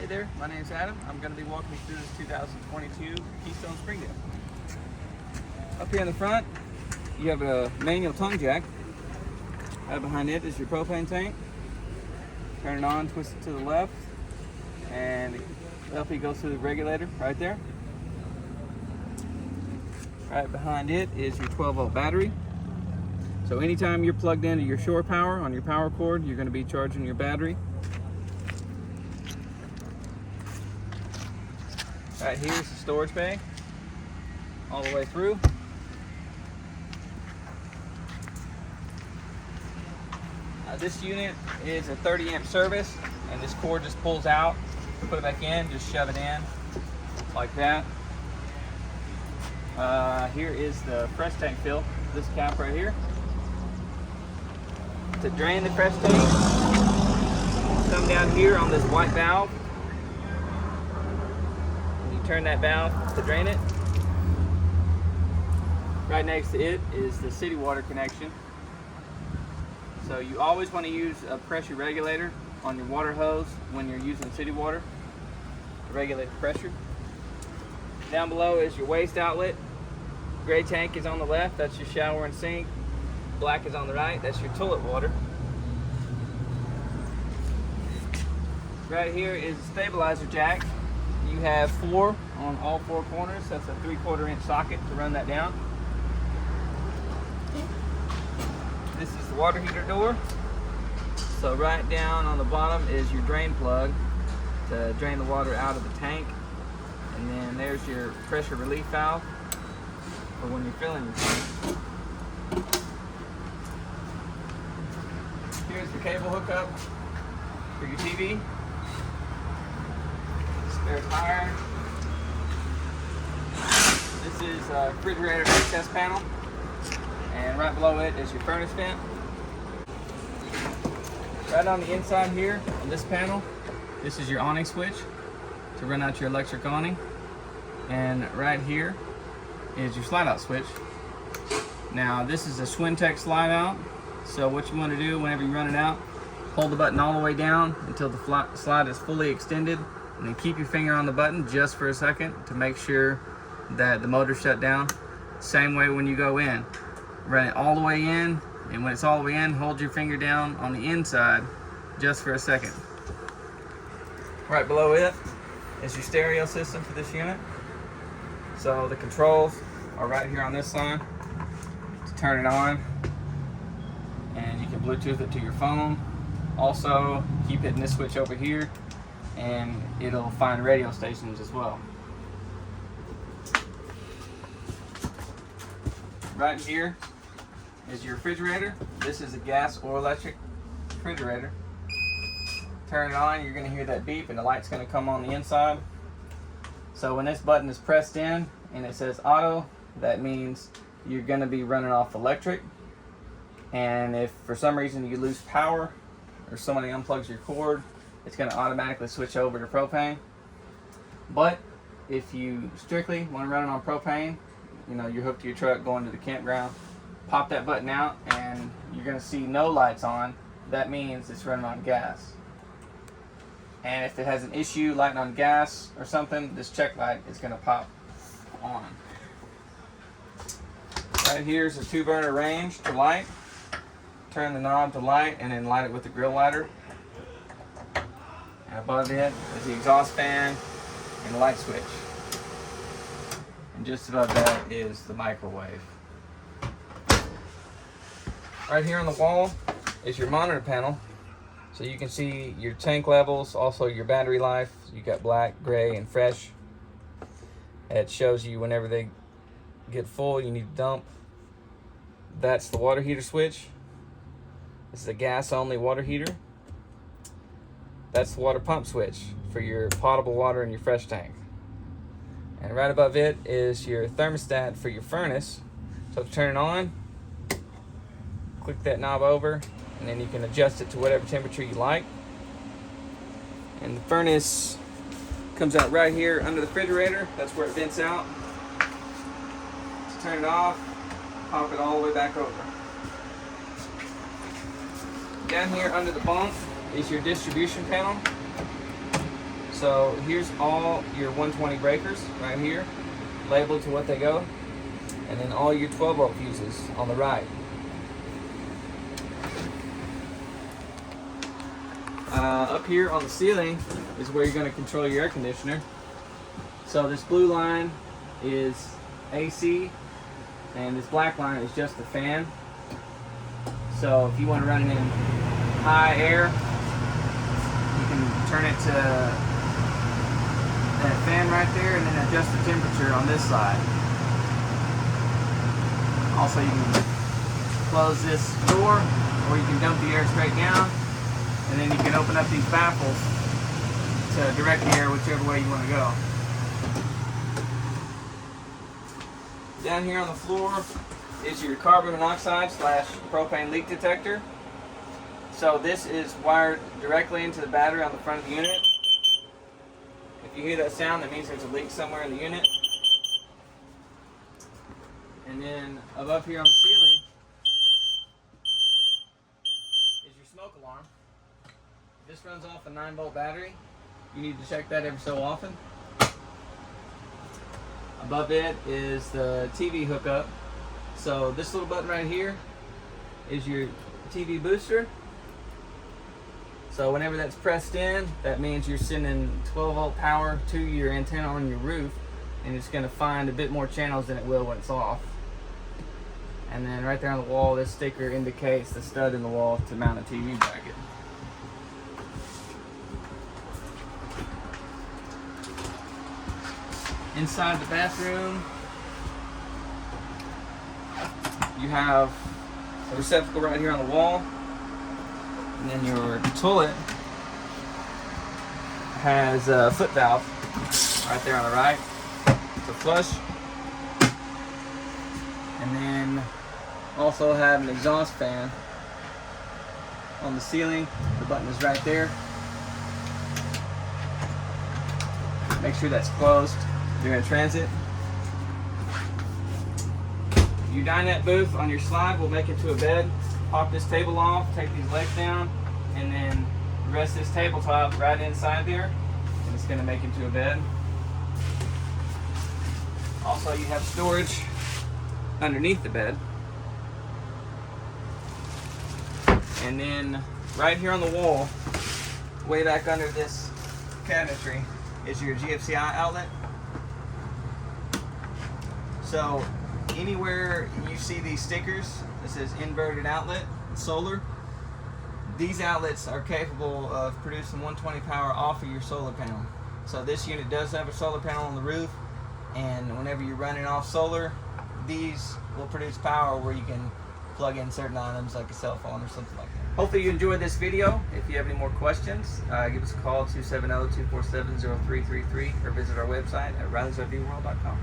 Hey there, my name is Adam. I'm going to be walking you through this 2022 Keystone Springdale. Up here in the front, you have a manual tongue jack. Right behind it is your propane tank. Turn it on, twist it to the left, and the LP goes through the regulator right there. Right behind it is your 12-volt battery. So anytime you're plugged into your shore power on your power cord, you're going to be charging your battery. Right here is the storage bay, all the way through. This unit is a 30 amp service, and this cord just pulls out, put it back in, just shove it in, like that. Here is the fresh tank fill, this cap right here. To drain the fresh tank, come down here on this white valve. Turn that valve to drain it. Right next to it is the city water connection. So you always want to use a pressure regulator on your water hose when you're using city water to regulate the pressure. Down below is your waste outlet. Gray tank is on the left, that's your shower and sink. Black is on the right, that's your toilet water. Right here is a stabilizer jack. You have 4 on all 4 corners. That's a 3/4 inch socket to run that down. This is the water heater door. So right down on the bottom is your drain plug to drain the water out of the tank. And then there's your pressure relief valve for when you're filling your tank. Here's the cable hookup for your TV. Spare tire. This is a refrigerator access panel, and right below it is your furnace vent. Right on the inside here on this panel, this is your awning switch to run out your electric awning, and right here is your slide out switch. Now this is a Swintech slide out, so what you want to do whenever you run it out, hold the button all the way down until the slide is fully extended. And then keep your finger on the button just for a second to make sure that the motor shut down. Same way when you go in. Run it all the way in, and when it's all the way in, hold your finger down on the inside just for a second. Right below it is your stereo system for this unit. So the controls are right here on this side to turn it on. And you can Bluetooth it to your phone. Also, keep hitting this switch over here, and it'll find radio stations as well. Right here is your refrigerator. This is a gas or electric refrigerator. Turn it on, you're going to hear that beep, and the light's going to come on the inside. So when this button is pressed in and it says auto, that means you're going to be running off electric. And if for some reason you lose power or somebody unplugs your cord, it's going to automatically switch over to propane. But if you strictly want to run it on propane, you know, you're hooked to your truck going to the campground, pop that button out and you're going to see no lights on. That means it's running on gas. And if it has an issue lighting on gas or something, this check light is going to pop on. Right here is a 2-burner range to light. Turn the knob to light and then light it with the grill lighter. And above it is the exhaust fan and the light switch. And just above that is the microwave. Right here on the wall is your monitor panel. So you can see your tank levels, also your battery life. You got black, gray, and fresh. It shows you whenever they get full, you need to dump. That's the water heater switch. This is a gas-only water heater. That's the water pump switch for your potable water in your fresh tank. And right above it is your thermostat for your furnace. So to turn it on, click that knob over, and then you can adjust it to whatever temperature you like. And the furnace comes out right here under the refrigerator. That's where it vents out. To turn it off, pop it all the way back over. Down here under the bunk is your distribution panel. So here's all your 120 breakers right here, labeled to what they go, and then all your 12-volt fuses on the right. Up here on the ceiling is where you're going to control your air conditioner. So this blue line is AC, and this black line is just the fan. So if you want to run it in high air, you can turn it to that fan right there and then adjust the temperature on this side. Also, you can close this door, or you can dump the air straight down, and then you can open up these baffles to direct the air whichever way you want to go. Down here on the floor is your carbon monoxide / propane leak detector. So this is wired directly into the battery on the front of the unit. If you hear that sound, that means there's a leak somewhere in the unit. And then above here on the ceiling is your smoke alarm. This runs off a 9-volt battery. You need to check that every so often. Above it is the TV hookup. So this little button right here is your TV booster. So whenever that's pressed in, that means you're sending 12-volt power to your antenna on your roof, and it's going to find a bit more channels than it will when it's off. And then right there on the wall, this sticker indicates the stud in the wall to mount a TV bracket. Inside the bathroom, you have a receptacle right here on the wall, and then your toilet has a foot valve right there on the right to flush, and then also have an exhaust fan on the ceiling. The button is right there. Make sure that's closed during transit. Your dinette booth on your slide will make it to a bed. Pop this table off, take these legs down, and then rest this tabletop right inside there, and it's going to make it to a bed. Also, you have storage underneath the bed. And then right here on the wall, way back under this cabinetry, is your GFCI outlet. So anywhere you see these stickers that says inverted outlet, solar, these outlets are capable of producing 120 power off of your solar panel. So this unit does have a solar panel on the roof, and whenever you're running off solar, these will produce power where you can plug in certain items like a cell phone or something like that. Hopefully you enjoyed this video. If you have any more questions, give us a call, 270-247-0333, or visit our website at Riley'sRVworld.com.